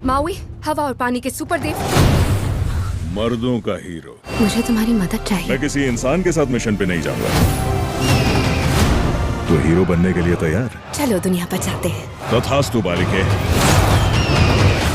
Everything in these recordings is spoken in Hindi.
माउई, हवा और पानी के सुपर देव। मर्दों का हीरो। मुझे तुम्हारी मदद चाहिए। मैं किसी इंसान के साथ मिशन पे नहीं जाऊंगा। तो हीरो बनने के लिए तैयार? चलो दुनिया बचाते हैं। तथास्तु बालिके।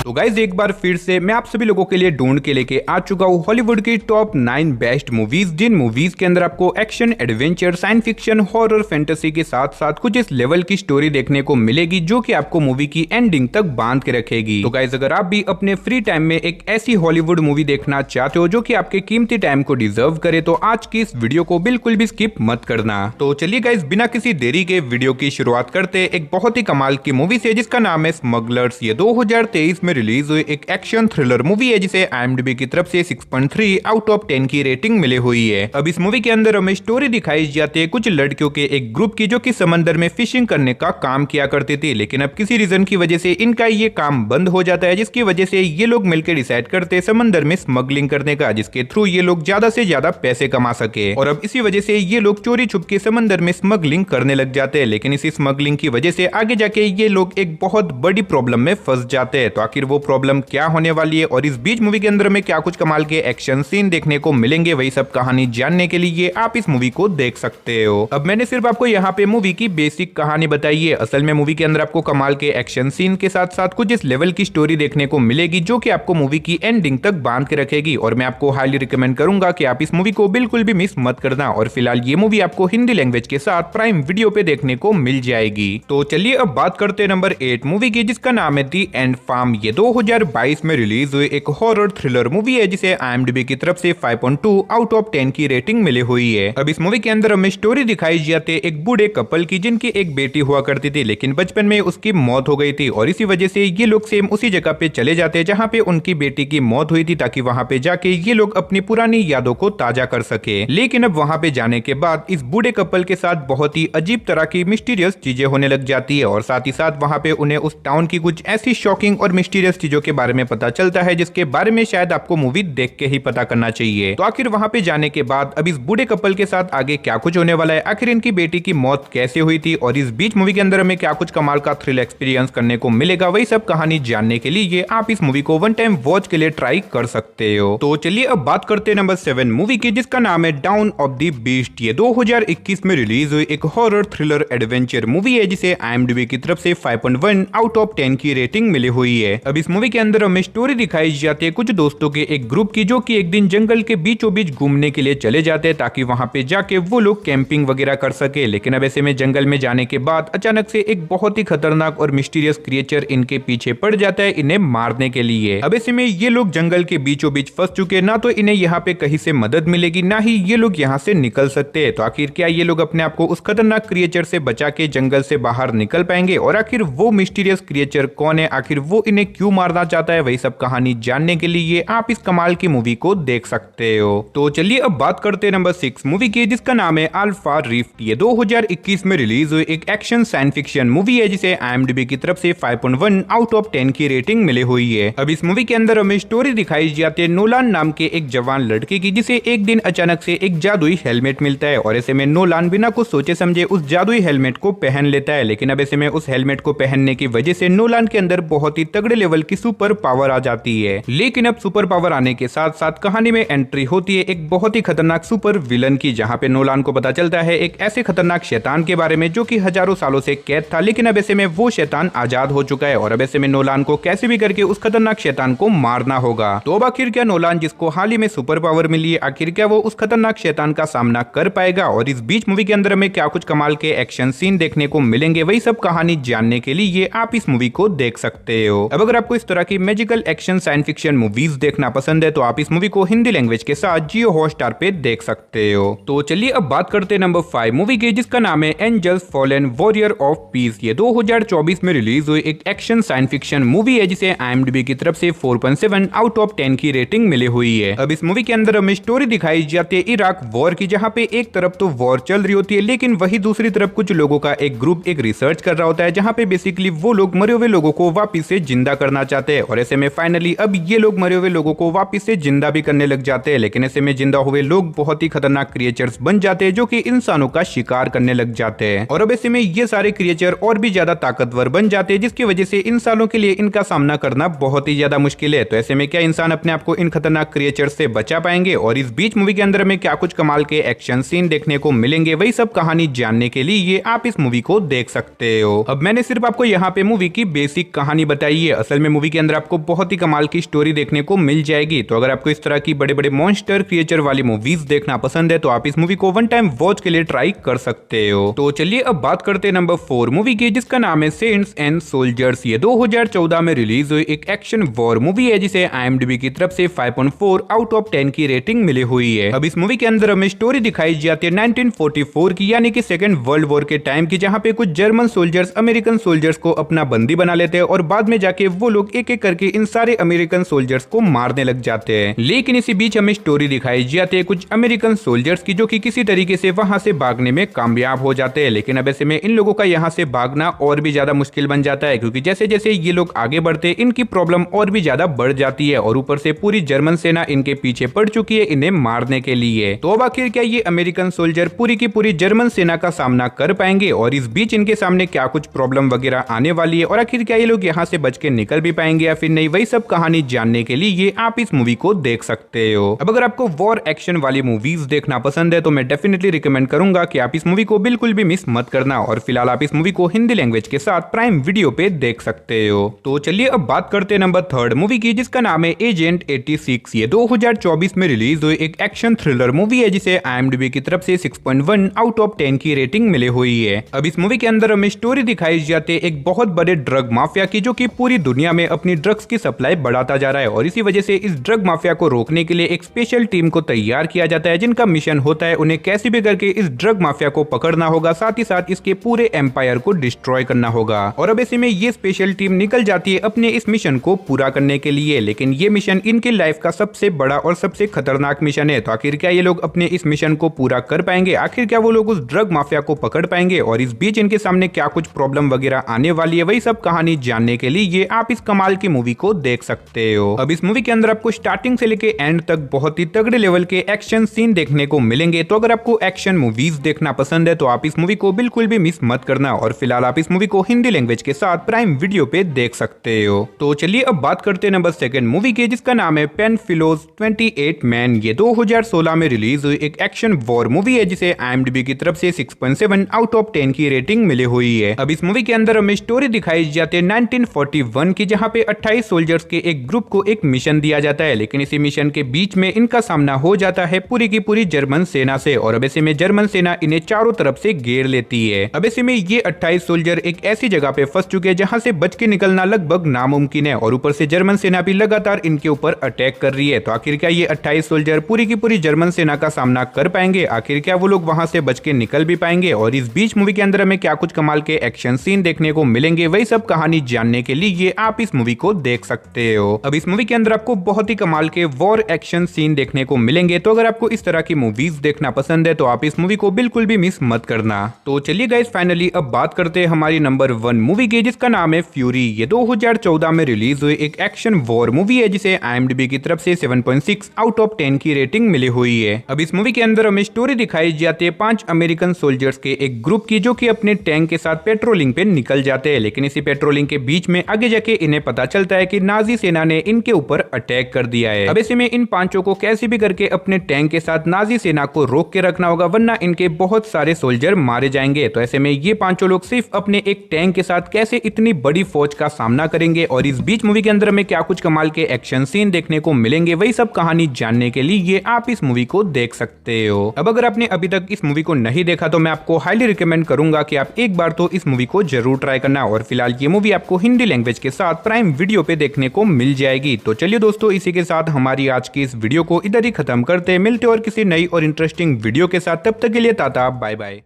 तो गाइज एक बार फिर से मैं आप सभी लोगों के लिए ढूंढ के लेके आ चुका हूँ हॉलीवुड की टॉप 9 बेस्ट मूवीज, जिन मूवीज के अंदर आपको action, adventure, science fiction, horror, fantasy के साथ साथ कुछ इस लेवल की स्टोरी देखने को मिलेगी जो कि आपको मूवी की एंडिंग तक बांध के रखेगी। तो गाइज अगर आप भी अपने फ्री टाइम में एक ऐसी हॉलीवुड मूवी देखना चाहते हो जो कि आपके कीमती टाइम को डिजर्व करे, तो आज की इस वीडियो को बिल्कुल भी स्किप मत करना। तो चलिए गाइज बिना किसी देरी के वीडियो की शुरुआत करते एक बहुत ही कमाल की मूवी से जिसका नाम है स्मगलर्स। ये 2023 में रिलीज हुई एक एक्शन थ्रिलर मूवी है जिसे IMDb की तरफ से 6.3 आउट ऑफ 10 की रेटिंग मिली हुई है। अब इस मूवी के अंदर हमें स्टोरी दिखाई जाती है कुछ लड़कियों के एक ग्रुप की जो कि समंदर में फिशिंग करने का काम किया करती थी, लेकिन अब किसी रीजन की वजह से इनका ये काम बंद हो जाता है, जिसकी वजह से ये लोग मिलकर डिसाइड करते हैं समंदर में स्मगलिंग करने का, जिसके थ्रू ये लोग ज्यादा से ज्यादा पैसे कमा सके। और अब इसी वजह से ये लोग चोरी छुप के समंदर में स्मगलिंग करने लग जाते हैं, लेकिन इसी स्मगलिंग की वजह से आगे जाके ये लोग एक बहुत बड़ी प्रॉब्लम में फंस जाते हैं। तो आखिर वो प्रॉब्लम क्या होने वाली है और इस बीच मूवी के अंदर में क्या कुछ कमाल के एक्शन सीन देखने को मिलेंगे, वही सब कहानी जानने के लिए आप इस मूवी को देख सकते हो। अब मैंने सिर्फ आपको यहाँ पे मूवी की बेसिक कहानी बताई है। असल में मूवी के अंदर आपको कमाल के एक्शन सीन के साथ साथ कुछ इस लेवल की स्टोरी देखने को मिलेगी जो कि आपको मूवी की एंडिंग तक बांध के रखेगी, और मैं आपको हाईली रिकमेंड करूंगा कि आप इस मूवी को बिल्कुल भी मिस मत करना। और फिलहाल ये मूवी आपको हिंदी लैंग्वेज के साथ प्राइम वीडियो पे देखने को मिल जाएगी। तो चलिए अब बात करते हैं नंबर 8 मूवी की जिसका नाम है दी एंड फार्म। ये 2022 में रिलीज हुई एक हॉरर थ्रिलर मूवी है जिसे IMDb की तरफ से 5.2 आउट ऑफ 10 की रेटिंग मिली हुई है। अब इस मूवी के अंदर हमें स्टोरी दिखाई जाती है एक बूढ़े कपल की जिनकी एक बेटी हुआ करती थी, लेकिन बचपन में उसकी मौत हो गई थी, और इसी वजह से ये लोग सेम उसी जगह पे चले जाते हैं जहाँ पे उनकी बेटी की मौत हुई थी, ताकि वहाँ पे जाके ये लोग अपनी पुरानी यादों को ताजा कर सके। लेकिन अब वहाँ पे जाने के बाद इस बूढ़े कपल के साथ बहुत ही अजीब तरह की मिस्टीरियस चीजें होने लग जाती है, और साथ ही साथ वहाँ पे उन्हें उस टाउन की कुछ ऐसी शॉकिंग और मिस्टीरियस चीजों के बारे में पता चलता है जिसके बारे में शायद आपको मूवी देख के ही पता करना चाहिए। तो आखिर वहां पे जाने के बाद अब इस बूढ़े कपल के साथ आगे क्या कुछ होने वाला है, आखिर इनकी बेटी की मौत कैसे हुई थी, और इस बीच मूवी के अंदर हमें क्या कुछ कमाल का थ्रिल एक्सपीरियंस करने को मिलेगा, वही सब कहानी जानने के लिए आप इस मूवी को वन टाइम वॉच के लिए ट्राई कर सकते हो। तो चलिए अब बात करते हैं नंबर 7 मूवी की जिसका नाम है डाउन ऑफ द बीस्ट। ये 2021 में रिलीज हुई एक हॉरर थ्रिलर एडवेंचर मूवी है जिसे IMDb की तरफ से 5.1 आउट ऑफ 10 की रेटिंग मिली हुई है। अब इस मूवी के अंदर हमें स्टोरी दिखाई जाती है कुछ दोस्तों के एक ग्रुप की जो कि एक दिन जंगल के बीचों बीच घूमने के लिए चले जाते हैं ताकि वहां पे जाके वो लोग कैंपिंग वगैरह कर सके। लेकिन अब ऐसे में जंगल में जाने के बाद अचानक से एक बहुत ही खतरनाक और मिस्टीरियस क्रिएचर इनके पीछे पड़ जाता है इन्हें मारने के लिए। अब ऐसे में ये लोग जंगल के बीचों बीच फंस चुके, ना तो इन्हें यहाँ पे कहीं से मदद मिलेगी, ना ही ये लोग यहाँ से निकल सकते हैं। तो आखिर क्या ये लोग अपने आप को उस खतरनाक क्रिएचर से बचा के जंगल से बाहर निकल पाएंगे, और आखिर वो मिस्टीरियस क्रिएचर कौन है, आखिर वो इन्हें क्यों मारना चाहता है, वही सब कहानी जानने के लिए आप इस कमाल की मूवी को देख सकते हो। तो चलिए अब बात करते हैं नंबर 6 मूवी की जिसका नाम है अल्फा रिफ्ट। ये 2021 में रिलीज हुई एक एक्शन साइंस फिक्शन मूवी है जिसे IMDb की तरफ से 5.1 आउट ऑफ 10 की रेटिंग मिली हुई है। अब इस मूवी के अंदर हमें स्टोरी दिखाई जाती है नोलान नाम के एक जवान लड़के की जिसे एक दिन अचानक से एक जादुई हेलमेट मिलता है, और ऐसे में नोलान बिना कुछ सोचे समझे उस जादुई हेलमेट को पहन लेता है। लेकिन अब ऐसे में उस हेलमेट को पहनने की वजह से नोलान के अंदर बहुत ही तगड़े लेवल की सुपर पावर आ जाती है। लेकिन अब सुपर पावर आने के साथ साथ कहानी में एंट्री होती है एक बहुत ही खतरनाक सुपर विलन की, जहां पे नोलान को पता चलता है एक ऐसे खतरनाक शैतान के बारे में जो कि हजारों सालों से कैद था, लेकिन अब ऐसे में वो शैतान आजाद हो चुका है, और अब ऐसे में नोलान को कैसे भी करके उस खतरनाक शैतान को मारना होगा। तो अब आखिर क्या नोलान जिसको हाल ही में सुपर पावर मिली है, आखिर क्या वो उस खतरनाक शैतान का सामना कर पाएगा, और इस बीच मूवी के अंदर हमें क्या कुछ कमाल के एक्शन सीन देखने को मिलेंगे, वही सब कहानी जानने के लिए आप इस मूवी को देख सकते हो। अब अगर आपको इस तरह की magical action science fiction movies देखना पसंद है तो आप इस मूवी को हिंदी लैंग्वेज के साथ जियो हॉटस्टार पे देख सकते हो। तो चलिए अब बात करते हैं नंबर 5 मूवी की जिसका नाम है angels fallen warrior of peace. ये 2024 में रिलीज हुई एक एक्शन साइंस फिक्शन मूवी है जिसे IMDb की तरफ से 4.7 आउट ऑफ 10 की रेटिंग मिली हुई है। अब इस मूवी के अंदर हमें स्टोरी दिखाई जाती है इराक वॉर की, जहाँ पे एक तरफ तो वॉर चल रही होती है, लेकिन वही दूसरी तरफ कुछ लोगों का एक ग्रुप एक रिसर्च कर रहा होता है, जहाँ पे बेसिकली वो लोग मरे हुए लोगों को वापिस से जिंदा करना चाहते हैं और ऐसे में फाइनली अब ये लोग मरे हुए लोगों को वापस से जिंदा भी करने लग जाते हैं। लेकिन ऐसे में जिंदा हुए लोग बहुत ही खतरनाक क्रिएचर्स बन जाते हैं जो कि इंसानों का शिकार करने लग जाते हैं और अब ऐसे में ये सारे क्रिएचर और भी ज्यादा ताकतवर बन जाते हैं जिसकी वजह से इंसानों के लिए इनका सामना करना बहुत ही ज्यादा मुश्किल है। तो ऐसे में क्या इंसान अपने आप को इन खतरनाक क्रिएचर से बचा पाएंगे और इस बीच मूवी के अंदर में क्या कुछ कमाल के एक्शन सीन देखने को मिलेंगे, वही सब कहानी जानने के लिए ये आप इस मूवी को देख सकते हो। अब मैंने सिर्फ आपको यहाँ पे मूवी की बेसिक कहानी बताई है, असल में मूवी के अंदर आपको बहुत ही कमाल की स्टोरी देखने को मिल जाएगी। तो अगर आपको इस तरह की बड़े बड़े मॉन्स्टर क्रिएचर वाली मूवीज देखना पसंद है तो आप इस मूवी को वन टाइम वॉच के लिए ट्राई कर सकते हो। तो चलिए अब बात करते हैं नंबर 4 मूवी की, जिसका नाम है सेंट्स एंड सोल्जर्स। ये 2014 में रिलीज हुई एक एक्शन वॉर मूवी है जिसे IMDb की तरफ से 5.4 आउट ऑफ 10 की रेटिंग मिली हुई है। अब इस मूवी के अंदर हमें स्टोरी दिखाई जाती है 1944 की, यानी कि सेकेंड वर्ल्ड वॉर के टाइम की, जहां पे कुछ जर्मन सोल्जर्स अमेरिकन सोल्जर्स को अपना बंदी बना लेते हैं और बाद में जाके वो लोग एक एक करके इन सारे अमेरिकन सोल्जर्स को मारने लग जाते हैं। लेकिन इसी बीच हमें स्टोरी दिखाई जाती है कुछ अमेरिकन सोल्जर्स की जो कि किसी तरीके से वहां से भागने में कामयाब हो जाते हैं। लेकिन अब ऐसे में इन लोगों का यहाँ से भागना और भी ज्यादा मुश्किल बन जाता है क्योंकि जैसे जैसे ये लोग आगे बढ़ते हैं इनकी प्रॉब्लम और भी ज्यादा बढ़ जाती है और ऊपर से पूरी जर्मन सेना इनके पीछे पड़ चुकी है इन्हें मारने के लिए। तो अब आखिर क्या ये अमेरिकन सोल्जर पूरी की पूरी जर्मन सेना का सामना कर पाएंगे और इस बीच इनके सामने क्या कुछ प्रॉब्लम वगैरह आने वाली है और आखिर क्या ये लोग यहाँ से बच के निकल भी पाएंगे या फिर नहीं, वही सब कहानी जानने के लिए ये आप इस मूवी को देख सकते हो। अब अगर आपको वॉर एक्शन वाली मूवीज देखना पसंद है तो मैं डेफिनेटली रिकमेंड करूंगा कि आप इस मूवी को बिल्कुल भी मिस मत करना और फिलहाल आप इस मूवी को हिंदी लैंग्वेज के साथ प्राइम वीडियो पे देख सकते हो। तो चलिए अब बात करते हैं नंबर 3 मूवी की, जिसका नाम है एजेंट 86। ये 2024 में रिलीज हुई एक एक्शन थ्रिलर मूवी है जिसे IMDb की तरफ से 6.1 आउट ऑफ 10 की रेटिंग मिली हुई है। अब इस मूवी के अंदर हमें स्टोरी दिखाई जाती है एक बहुत बड़े ड्रग माफिया की जो कि पूरी दुनिया में अपनी ड्रग्स की सप्लाई बढ़ाता जा रहा है और इसी वजह से इस ड्रग माफिया को रोकने के लिए एक स्पेशल टीम को तैयार किया जाता है जिनका मिशन होता है उन्हें कैसे भी करके इस ड्रग माफिया को पकड़ना होगा, साथ ही साथ इसके पूरे एम्पायर को डिस्ट्रॉय करना होगा। और अब ऐसे में ये स्पेशल टीम निकल जाती है अपने इस मिशन को पूरा करने के लिए, लेकिन ये मिशन इनकी लाइफ का सबसे बड़ा और सबसे खतरनाक मिशन है। तो आखिर क्या ये लोग अपने इस मिशन को पूरा कर पाएंगे, आखिर क्या वो लोग उस ड्रग माफिया को पकड़ पाएंगे और इस बीच इनके सामने क्या कुछ प्रॉब्लम वगैरह आने वाली है, वही सब कहानी जानने के लिए ये आप इस कमाल की मूवी को देख सकते हो। अब इस मूवी के अंदर आपको स्टार्टिंग से लेके एंड तक बहुत ही तगड़े लेवल के एक्शन सीन देखने को मिलेंगे। तो अगर आपको एक्शन मूवीज देखना पसंद है तो आप इस मूवी को बिल्कुल भी मिस मत करना और फिलहाल आप इस मूवी को हिंदी लैंग्वेज के साथ प्राइम वीडियो पे देख सकते हो। तो चलिए अब बात करते हैं नंबर 2 मूवी की, जिसका नाम है पेनफिलोज 28 मैन। ये 2016 में रिलीज हुई एक एक्शन वॉर मूवी है जिसे IMDb की तरफ से 6.7 आउट ऑफ 10 की रेटिंग मिली हुई है। अब इस मूवी के अंदर हमें स्टोरी दिखाई जाती है 1941 की, जहां पे 28 सोल्जर्स के एक ग्रुप को एक मिशन दिया जाता है, लेकिन इसी मिशन के बीच में इनका सामना हो जाता है पूरी की पूरी जर्मन सेना से और अब ऐसे में जर्मन सेना इन्हें चारों तरफ से घेर लेती है। अब ऐसे में ये 28 सोल्जर एक ऐसी जगह पे फंस चुके हैं जहां से बच के निकलना लगभग नामुमकिन है और ऊपर से जर्मन सेना भी लगातार इनके ऊपर अटैक कर रही है। तो आखिर क्या ये 28 सोल्जर पूरी की पूरी जर्मन सेना का सामना कर पाएंगे, आखिर क्या वो लोग वहां से बच के निकल भी पाएंगे और इस बीच मूवी के अंदर हमें क्या कुछ कमाल के एक्शन सीन देखने को मिलेंगे, वही सब कहानी जानने के लिए ये आप इस मूवी को देख सकते हो। अब इस मूवी के अंदर आपको बहुत ही कमाल के वॉर एक्शन सीन देखने को मिलेंगे। तो अगर आपको इस तरह की मूवीज देखना पसंद है तो आप इस मूवी को बिल्कुल भी मिस मत करना। तो चलिए गाइस फाइनली अब बात करते हैं हमारी नंबर 1 मूवी की, जिसका नाम है फ्यूरी। ये 2014 में रिलीज हुई एक एक्शन वॉर मूवी है जिसे IMDb की तरफ से 7.6 आउट ऑफ 10 की रेटिंग मिली हुई है। अब इस मूवी के अंदर हमें स्टोरी दिखाई जाती है 5 अमेरिकन सोल्जर्स के एक ग्रुप की जो कि अपने टैंक के साथ पेट्रोलिंग पे निकल जाते हैं, लेकिन इसी पेट्रोलिंग के बीच में आगे जाके इन्हें पता चलता है कि नाजी सेना ने इनके ऊपर अटैक कर दिया है। अब ऐसे में इन पांचों को कैसे भी करके अपने टैंक के साथ नाजी सेना को रोक के रखना होगा, वरना इनके बहुत सारे सोल्जर मारे जाएंगे। तो ऐसे में ये पांचों लोग सिर्फ अपने एक टैंक के साथ कैसे इतनी बड़ी फौज का सामना करेंगे और इस बीच मूवी के अंदर में क्या कुछ कमाल के एक्शन सीन देखने को मिलेंगे, वही सब कहानी जानने के लिए ये आप इस मूवी को देख सकते हो। अब अगर आपने अभी तक इस मूवी को नहीं देखा तो मैं आपको हाईली रिकमेंड करूंगा कि आप एक बार तो इस मूवी को जरूर ट्राई करना और फिलहाल ये मूवी आपको हिंदी लैंग्वेज के साथ प्राइम वीडियो पे देखने को मिल जाएगी। तो चलिए दोस्तों, इसी के साथ हमारी आज की इस वीडियो को इधर ही खत्म करते हैं। मिलते और किसी नई और इंटरेस्टिंग वीडियो के साथ, तब तक के लिए टाटा बाय बाय।